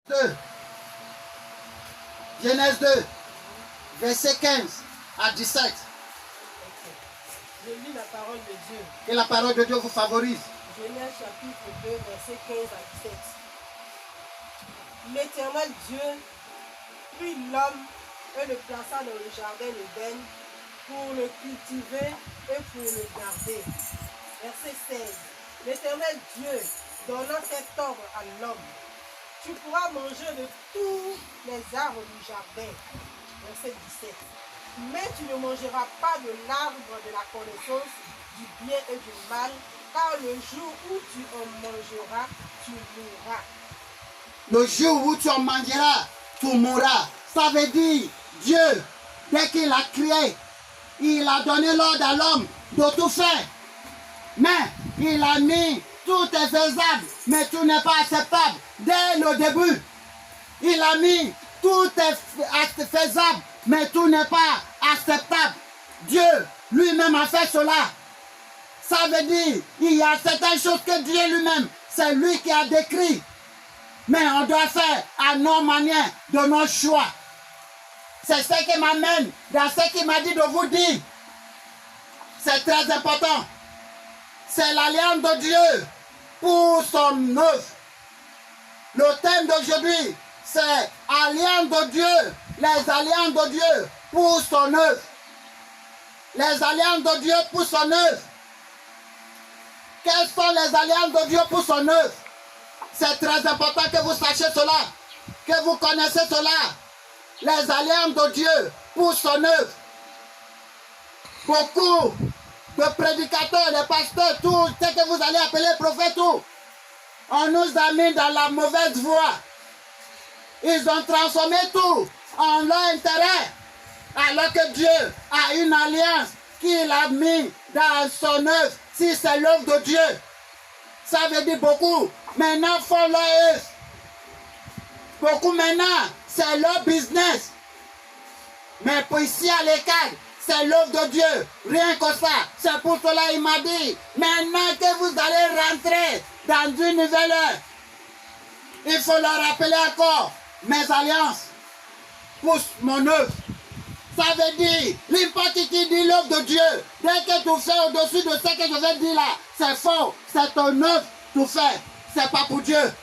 2. Genèse 2, verset 15 à 17. Je lis la parole de Dieu. Que la parole de Dieu vous favorise. Genèse chapitre 2, verset 15 à 17. L'Éternel Dieu prit l'homme et le plaça dans le jardin d'Éden pour le cultiver et pour le garder. Verset 16. L'Éternel Dieu donna cet ordre à l'homme. Tu pourras manger de tous les arbres du jardin. Verset 17. Mais tu ne mangeras pas de l'arbre de la connaissance du bien et du mal, car le jour où tu en mangeras, tu mourras. Le jour où tu en mangeras, tu mourras. Ça veut dire, Dieu, dès qu'il a créé, il a donné l'ordre à l'homme de tout faire. Mais il a mis tout est faisable, mais tout n'est pas acceptable. Dès le début, il a mis tout est faisable, mais tout n'est pas acceptable. Dieu lui-même a fait cela. Ça veut dire, il y a certaines choses que Dieu lui-même, c'est lui qui a décrit. Mais on doit faire à nos manières, de nos choix. C'est ce qui m'amène dans ce qu'il m'a dit de vous dire. C'est très important. C'est l'alliance de Dieu pour son œuvre. Le thème d'aujourd'hui, c'est alliance de Dieu, les alliances de Dieu pour son œuvre. Les alliances de Dieu pour son œuvre. Quelles sont les alliances de Dieu pour son œuvre? C'est très important que vous sachiez cela, que vous connaissez cela. Les alliances de Dieu pour son œuvre. Beaucoup de prédicateurs, de pasteurs, tout ce que vous allez appeler prophètes, tout, on nous a mis dans la mauvaise voie. Ils ont transformé tout en leur intérêt, alors que Dieu a une alliance qu'il a mis dans son œuvre. Si c'est l'œuvre de Dieu, ça veut dire beaucoup. Maintenant, font leur œuvre. Beaucoup maintenant, c'est leur business. Mais pour ici à l'écart, c'est l'œuvre de Dieu. Rien que ça. C'est pour cela qu'il m'a dit, maintenant que vous allez rentrer dans une nouvelle œuvre, il faut leur rappeler encore mes alliances pour mon œuvre. Ça veut dire, n'importe qui dit l'œuvre de Dieu, dès que tu fais au-dessus de ce que je vais dire là, c'est faux. C'est ton œuvre, tu fais. C'est pas pour Dieu.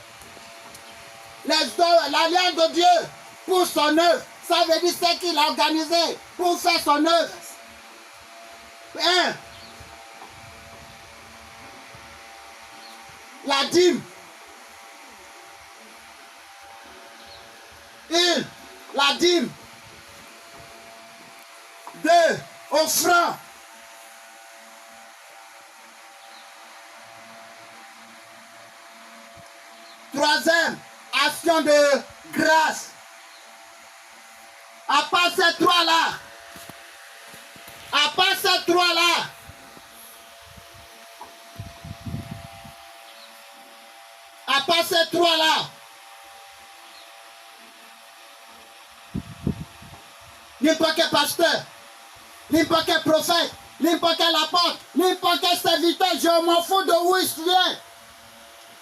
L'alliance de Dieu pour son œuvre, ça veut dire ce qu'il a organisé pour faire son œuvre. 1. La dîme. 1. La dîme. 2. Offrande. 3e, action de grâce. À part ces trois-là, à part ces trois-là, à part ces trois-là, n'importe quel pasteur, n'importe quel prophète, n'importe quel apôtre, n'importe quel serviteur, je m'en fous de où il vient.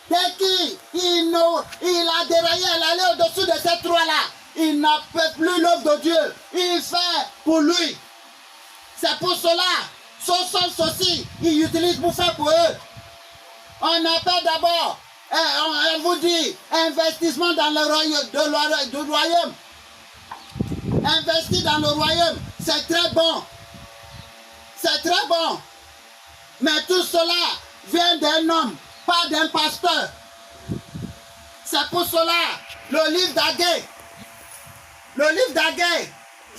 Dès qu'il a déraillé, elle allait au-dessus de ces trois-là. Il n'a plus l'œuvre de Dieu. Il fait pour lui. C'est pour cela, ceci, il utilise pour faire pour eux. On appelle d'abord, on vous dit, investissement dans le royaume. Investir dans le royaume, c'est très bon. C'est très bon. Mais tout cela vient d'un homme, pas d'un pasteur. C'est pour cela, le livre d'Agé,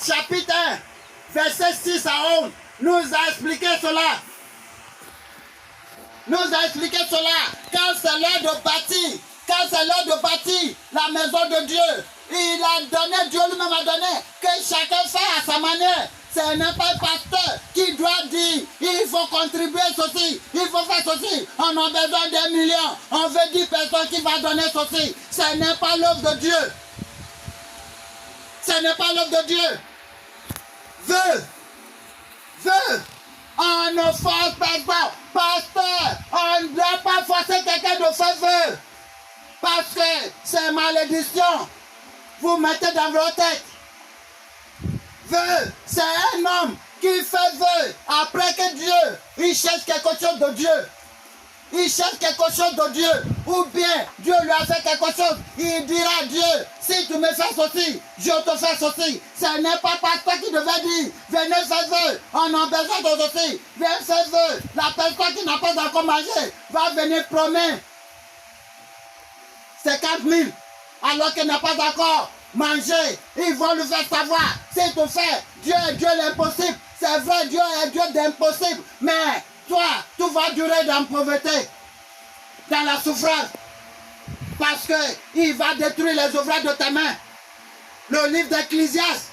chapitre 1, verset 6 à 11, nous a expliqué cela. Quand c'est l'heure de bâtir, la maison de Dieu, Dieu lui-même a donné, que chacun fait à sa manière. Ce n'est pas un pasteur qui doit dire, il faut contribuer ceci, il faut faire ceci, on a besoin d'1 million, on veut 10 personnes qui vont donner ceci. Ce n'est pas l'œuvre de Dieu. Ce n'est pas l'œuvre de Dieu. Veut. On ne force personne. Pasteur, on ne doit pas forcer quelqu'un de faire vœu. Parce que c'est malédiction. Vous mettez dans vos têtes. Vœu, c'est un homme qui fait vœu après que Dieu, il cherche quelque chose de Dieu. Il cherche quelque chose de Dieu. Ou bien Dieu lui a fait quelque chose. Il dira à Dieu, si tu me fais ceci, je te fais ceci. Ce n'est pas par toi qui devait dire, venez faire vœu. On a besoin de ceci. Viens faire vœu. La personne qui n'a pas encore mangé va venir promettre 50 000. Alors qu'elle n'a pas encore mangé. Ils vont lui faire savoir. Si tu fais, Dieu est Dieu l'impossible. C'est vrai, Dieu est Dieu d'impossible. Mais toi, tu vas durer dans la pauvreté, dans la souffrance, parce qu'il va détruire les ouvrages de tes mains. Le livre d'Ecclésiaste,